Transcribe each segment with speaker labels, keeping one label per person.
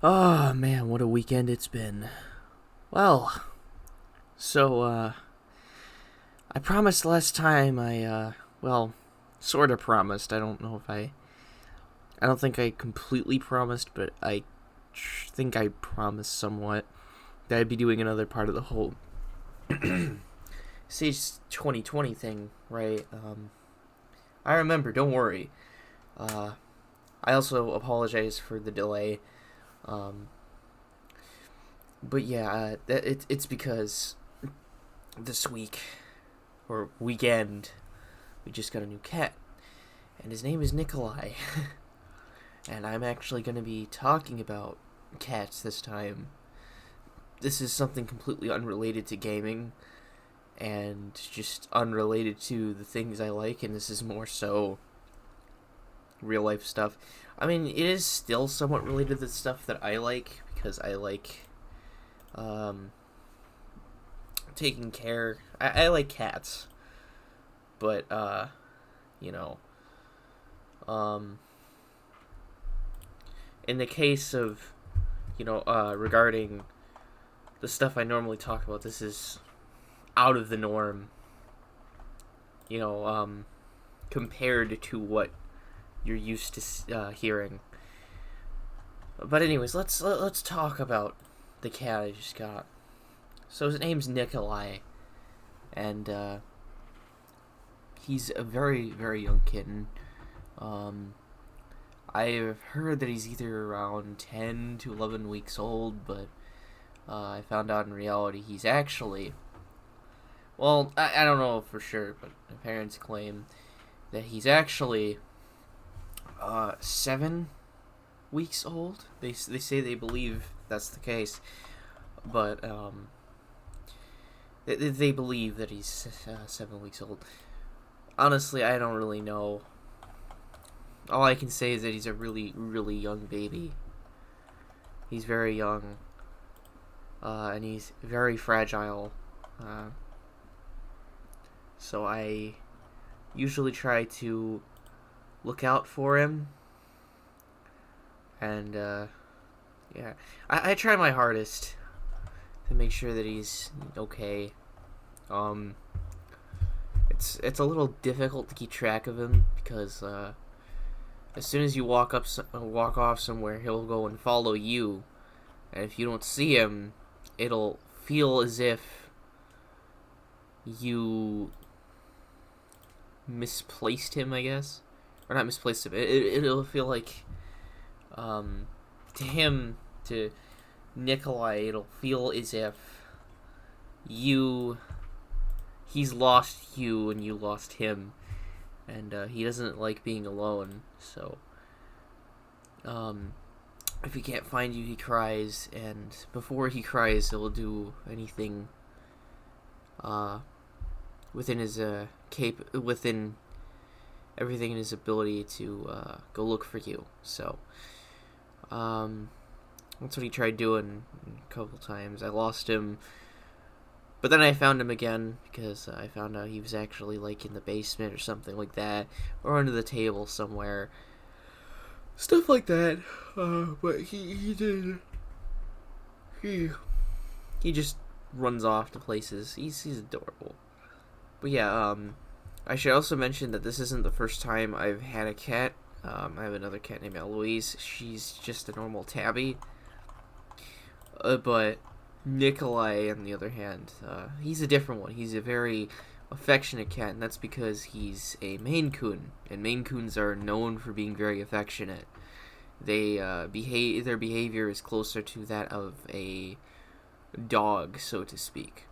Speaker 1: Oh man, what a weekend it's been. Well, so I promised last time well, sort of promised. I don't know if I don't think I completely promised, but I think I promised somewhat that I'd be doing another part of the whole Sage 2020 thing, right? I remember, don't worry. Uh, I also apologize for the delay. Um, but yeah, it's because this week or weekend we just got a new cat, and his name is Nikolai, and I'm actually going to be talking about cats this time. This is something completely unrelated to gaming, and just unrelated to the things I like, and this is more so real life stuff. I mean, it is still somewhat related to the stuff that I like, because I like taking care. I like cats, but you know, um, in the case of regarding the stuff I normally talk about, this is out of the norm. Compared to what you're used to hearing. But anyways, let's talk about the cat I just got. So his name's Nikolai, and he's a very, very young kitten. I've heard that he's either around 10 to 11 weeks old, but I found out in reality he's actually, well, I don't know for sure, but my parents claim that he's actually 7 weeks old. They say they believe that's the case, but they believe that he's 7 weeks old. Honestly, I don't really know. All I can say is that he's a really, really young baby. He's very young, and he's very fragile. So I usually try to look out for him, and yeah, I try my hardest to make sure that he's okay. It's a little difficult to keep track of him because as soon as you walk off somewhere, he'll go and follow you, and if you don't see him, it'll feel as if you misplaced him, I guess, or not misplaced him. It'll feel like to Nikolai, it'll feel as if he's lost you and you lost him, and he doesn't like being alone. So if he can't find you, he cries, and before he cries, he'll do anything within his within everything in his ability to go look for you. So that's what he tried doing a couple times. I lost him, but then I found him again because I found out he was actually like in the basement or something like that, or under the table somewhere, stuff like that. But he just runs off to places. He's adorable. But yeah, I should also mention that this isn't the first time I've had a cat. I have another cat named Eloise. She's just a normal tabby. But Nikolai, on the other hand, he's a different one. He's a very affectionate cat, and that's because he's a Maine Coon, and Maine Coons are known for being very affectionate. Their behavior is closer to that of a dog, so to speak,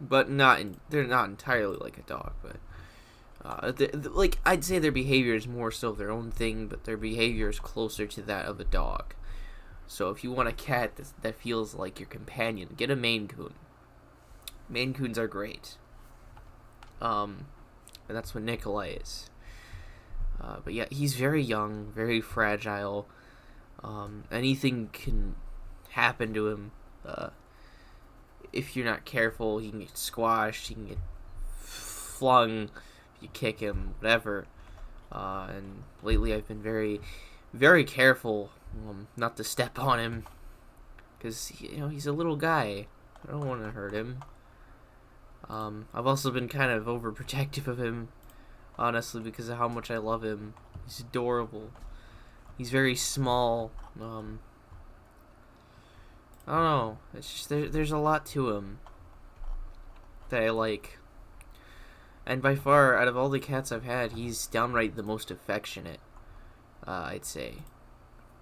Speaker 1: but they're not entirely like a dog. But like, I'd say their behavior is more so their own thing, but their behavior is closer to that of a dog. So if you want a cat that feels like your companion, get a Maine Coon. Maine Coons are great. And that's what Nikolai is. But yeah, he's very young, very fragile. Anything can happen to him. If you're not careful, he can get squashed, he can get flung, if you kick him, whatever. And lately I've been very, very careful not to step on him, because he's a little guy. I don't want to hurt him. I've also been kind of overprotective of him, honestly, because of how much I love him. He's adorable. He's very small. I don't know. It's just there's a lot to him that I like. And by far, out of all the cats I've had, he's downright the most affectionate, I'd say.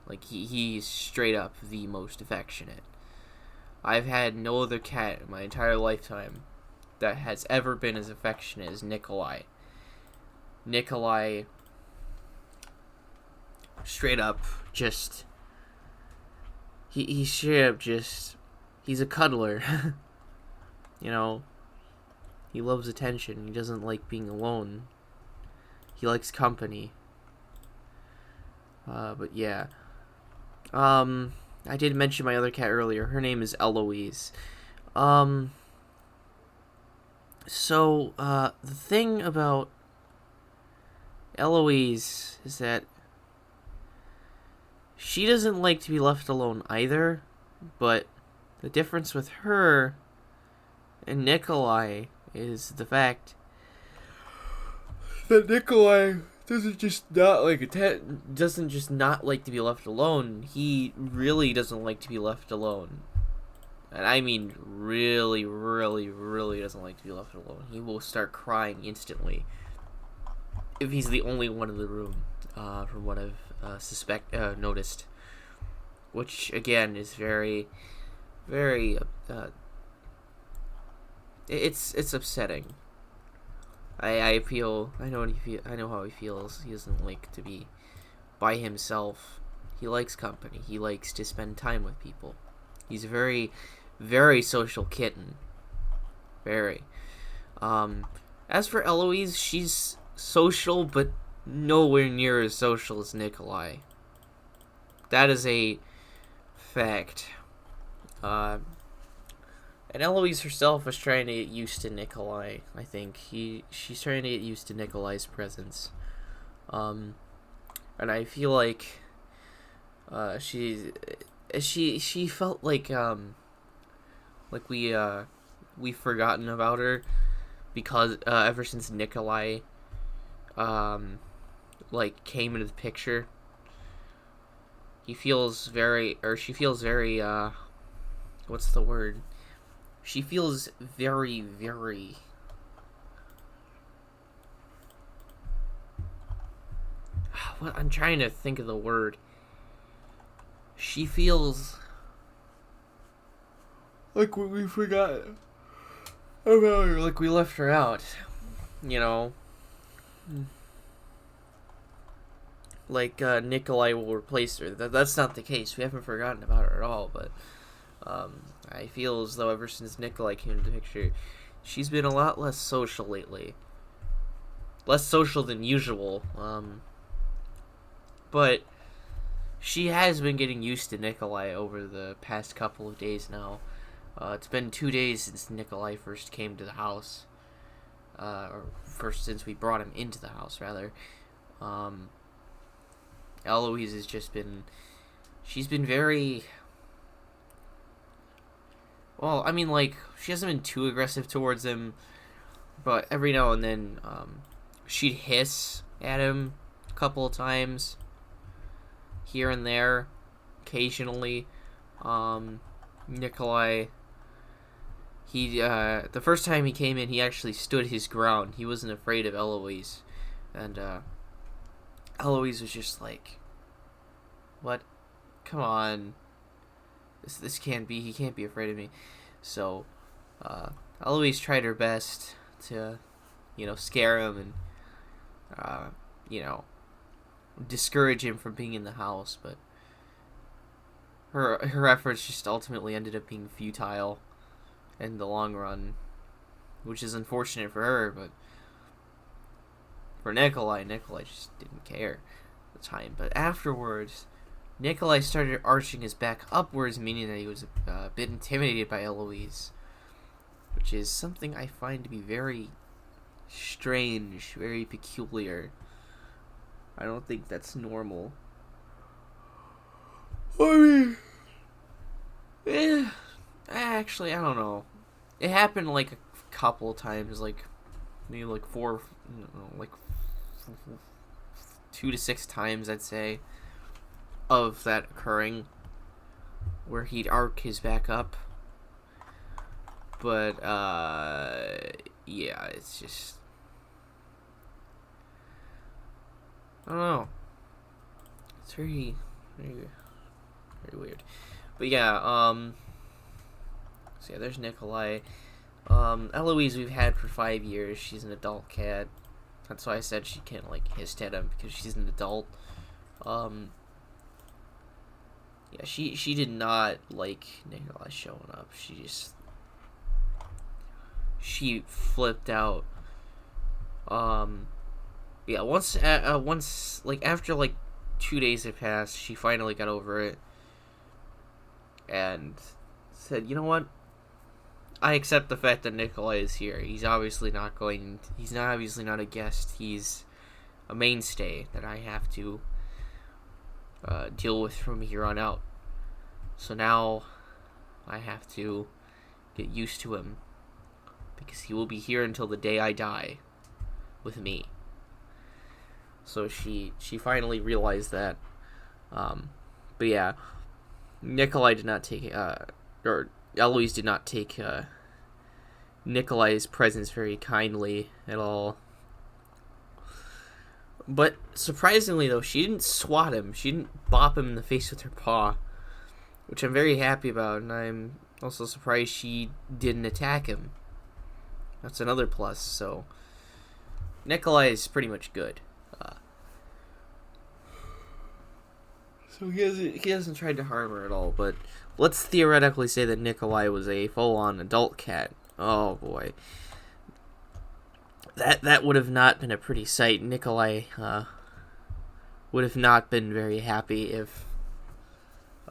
Speaker 1: Like, he's straight up the most affectionate. I've had no other cat in my entire lifetime that has ever been as affectionate as Nikolai. Nikolai, straight up, just... He's straight up just... He's a cuddler. He loves attention. He doesn't like being alone. He likes company. But yeah. I did mention my other cat earlier. Her name is Eloise. So, the thing about Eloise is that she doesn't like to be left alone either, but the difference with her and Nikolai is the fact that Nikolai doesn't just not like to be left alone. He really doesn't like to be left alone. And I mean really, really, really doesn't like to be left alone. He will start crying instantly if he's the only one in the room, from what I've noticed. Which, again, is very, very, it's upsetting. I know how he feels. He doesn't like to be by himself. He likes company. He likes to spend time with people. He's a very, very social kitten. Very. As for Eloise, she's social, but nowhere near as social as Nikolai. That is a fact. And Eloise herself was trying to get used to Nikolai, I think. She's trying to get used to Nikolai's presence. And I feel like she felt like we've forgotten about her, because ever since Nikolai came into the picture. She feels very what's the word? She feels very, very... I'm trying to think of the word. She feels like we forgot about her, like we left her out, Like, Nikolai will replace her. That's not the case. We haven't forgotten about her at all, but I feel as though ever since Nikolai came into the picture, she's been a lot less social lately. Less social than usual. But she has been getting used to Nikolai over the past couple of days now. It's been 2 days since Nikolai first came to the house. Or first since we brought him into the house, rather. Eloise has just been... She's been very... Well, I mean, she hasn't been too aggressive towards him, but every now and then, she'd hiss at him a couple of times, here and there, occasionally. Nikolai, the first time he came in, he actually stood his ground. He wasn't afraid of Eloise, and, Eloise was just like, what? Come on. This can't be, he can't be afraid of me. So, Eloise tried her best to, scare him and, discourage him from being in the house, but her efforts just ultimately ended up being futile in the long run, which is unfortunate for her, but for Nikolai just didn't care at the time. But afterwards, Nikolai started arching his back upwards, meaning that he was a bit intimidated by Eloise, which is something I find to be very strange, very peculiar. I don't think that's normal. I mean, actually, I don't know. It happened like a couple of times, like maybe like four, like 2 to 6 times, I'd say, of that occurring, where he'd arc his back up. But yeah, it's just, I don't know. It's very, very, very weird. But yeah, so yeah, there's Nikolai. Eloise we've had for 5 years. She's an adult cat. That's why I said she can't like hiss at him, because she's an adult. Yeah, she did not like Nikolai showing up. She flipped out. Yeah, once like after like 2 days had passed, she finally got over it and said, "You know what? I accept the fact that Nikolai is here. He's obviously not a guest. He's a mainstay that I have to deal with from here on out. So now I have to get used to him, because he will be here until the day I die with me." So she finally realized that. But yeah, Nikolai did not take or Eloise did not take Nikolai's presence very kindly at all. But surprisingly, though, she didn't swat him. She didn't bop him in the face with her paw, which I'm very happy about, and I'm also surprised she didn't attack him. That's another plus. So Nikolai is pretty much good. So he hasn't tried to harm her at all. But let's theoretically say that Nikolai was a full-on adult cat. Oh boy, that would have not been a pretty sight. Nikolai would have not been very happy if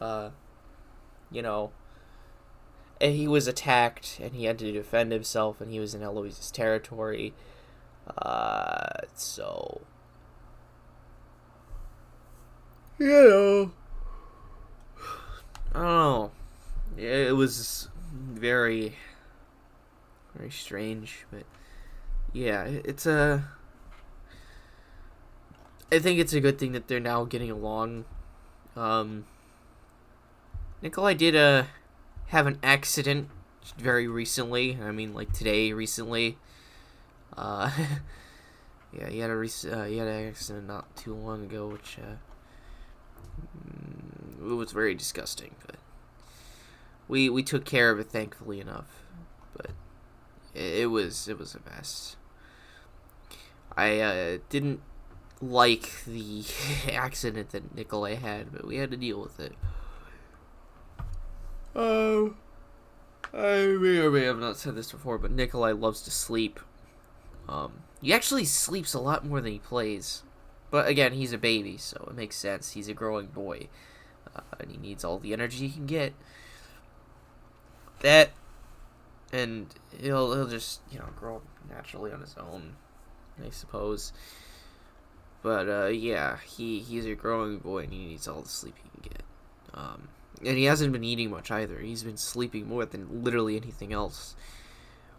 Speaker 1: you know, he was attacked and he had to defend himself, and he was in Eloise's territory. So, you know, I don't know. It was very, very strange, but yeah, I think it's a good thing that they're now getting along. Nikolai did have an accident very recently. I mean, like today, recently. Yeah, he had an accident not too long ago, which it was very disgusting. But we took care of it, thankfully enough. But it was a mess. I didn't like the accident that Nikolai had, but we had to deal with it. I may or may have not said this before, but Nikolai loves to sleep. He actually sleeps a lot more than he plays. But again, he's a baby, so it makes sense. He's a growing boy, and he needs all the energy he can get. That, and he'll just, grow up naturally on his own, I suppose. But yeah, he's a growing boy, and he needs all the sleep he can get. And he hasn't been eating much either. He's been sleeping more than literally anything else.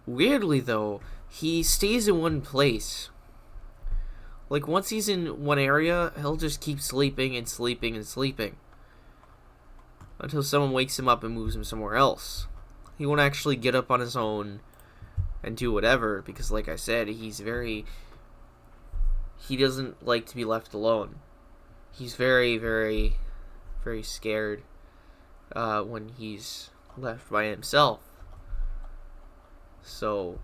Speaker 1: Weirdly, though, he stays in one place. Like, once he's in one area, he'll just keep sleeping and sleeping and sleeping until someone wakes him up and moves him somewhere else. He won't actually get up on his own and do whatever, because like I said, he doesn't like to be left alone. He's very, very, very scared when he's left by himself. So,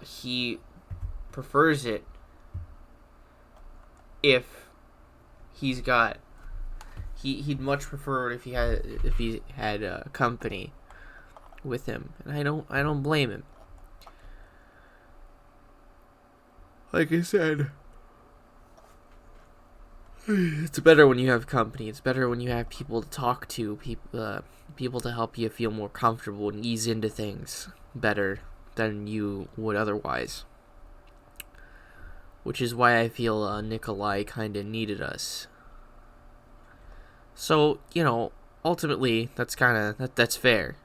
Speaker 1: he prefers it if he'd much prefer it if he had company with him, and I don't blame him. Like I said, it's better when you have company. It's better when you have people to talk to, people to help you feel more comfortable and ease into things better than you would otherwise. Which is why I feel Nikolai kind of needed us. So, ultimately, that's fair.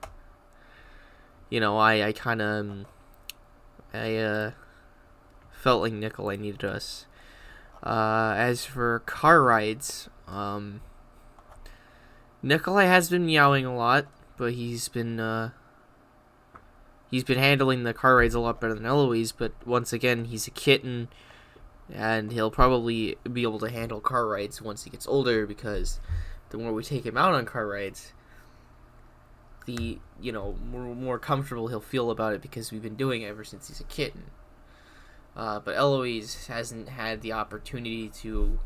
Speaker 1: I kind of, I felt like Nikolai needed us. As for car rides, Nikolai has been meowing a lot, but he's been handling the car rides a lot better than Eloise. But once again, he's a kitten, and he'll probably be able to handle car rides once he gets older, because the more we take him out on car rides, the more comfortable he'll feel about it, because we've been doing it ever since he's a kitten. But Eloise hasn't had the opportunity to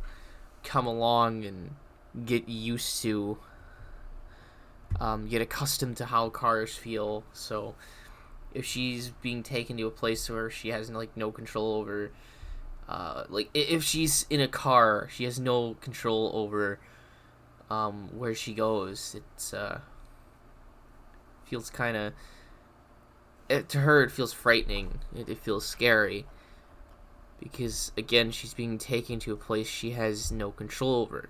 Speaker 1: come along and get used to, get accustomed to how cars feel. So if she's being taken to a place where she has no control over, if she's in a car, she has no control over where she goes. It's feels kind of, to her it feels frightening. It feels scary, because again, she's being taken to a place she has no control over.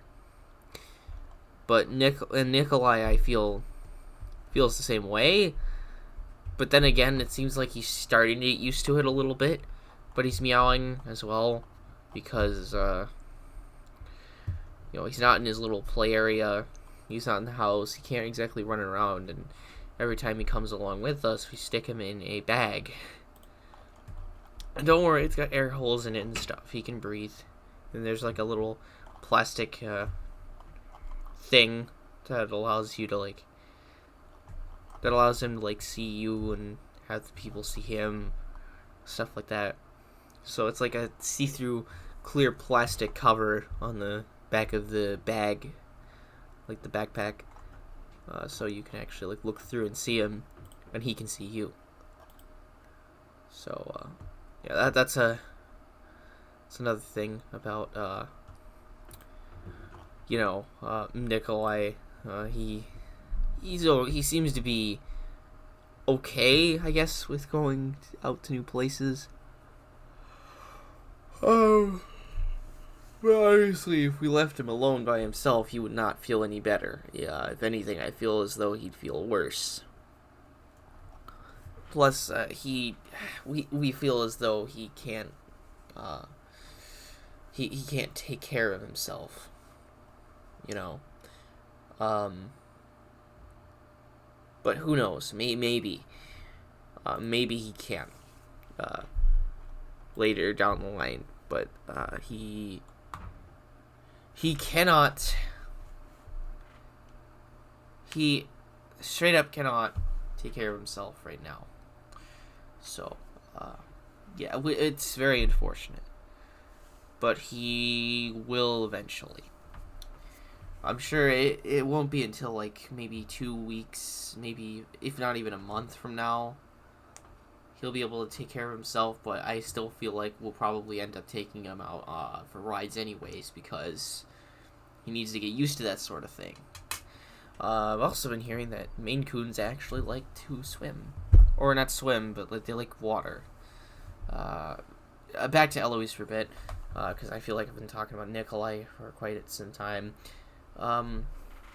Speaker 1: But Nikolai, I feel, feels the same way. But then again, it seems like he's starting to get used to it a little bit. But he's meowing as well, because he's not in his little play area. He's not in the house. He can't exactly run around. And every time he comes along with us, we stick him in a bag. And don't worry, it's got air holes in it and stuff. He can breathe. And there's a little plastic thing that allows you to that allows him to see you and have the people see him, stuff like that. So it's like a see-through clear plastic cover on the back of the bag, like the backpack, so you can actually look through and see him, and he can see you. So yeah, that's another thing about Nikolai. He seems to be okay, I guess, with going out to new places. But obviously, if we left him alone by himself, he would not feel any better. Yeah, if anything, I feel as though he'd feel worse. Plus, we feel as though he can't he can't take care of himself. But who knows? Maybe he can later down the line. But he cannot. He straight up cannot take care of himself right now. So, yeah, it's very unfortunate. But he will eventually. I'm sure it won't be until maybe 2 weeks, maybe if not even a month from now, he'll be able to take care of himself. But I still feel like we'll probably end up taking him out for rides anyways, because he needs to get used to that sort of thing. I've also been hearing that Maine Coons actually like to swim. Or not swim, but they like water. Back to Eloise for a bit, because I feel like I've been talking about Nikolai for quite some time.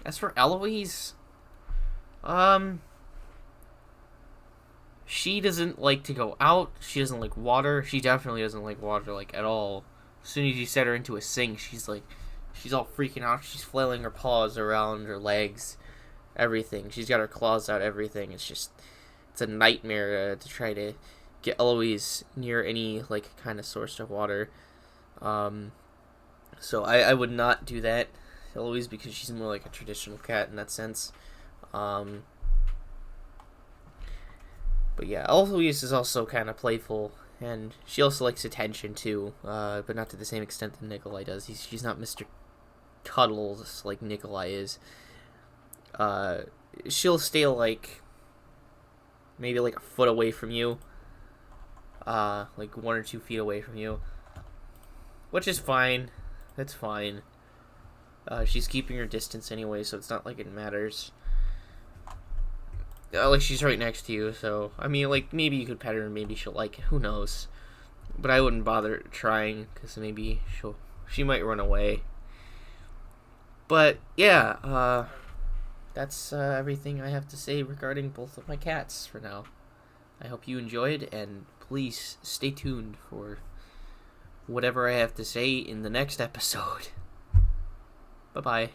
Speaker 1: As for Eloise, she doesn't like to go out. She doesn't like water. She definitely doesn't like water, at all. As soon as you set her into a sink, she's all freaking out. She's flailing her paws around her legs, everything. She's got her claws out, everything. It's a nightmare to try to get Eloise near any, kind of source of water. So I would not do that, Eloise, because she's more like a traditional cat in that sense. But yeah, Eloise is also kind of playful, and she also likes attention too, but not to the same extent that Nikolai does. She's not Mr. Cuddles like Nikolai is. She'll stay maybe a foot away from you, 1 or 2 feet away from you, which is fine. That's fine. She's keeping her distance anyway, so it's not like it matters. She's right next to you, so I mean, maybe you could pet her and maybe she'll like it. Who knows? But I wouldn't bother trying, because maybe she might run away. But yeah, that's everything I have to say regarding both of my cats for now. I hope you enjoyed, and please stay tuned for whatever I have to say in the next episode. Bye-bye.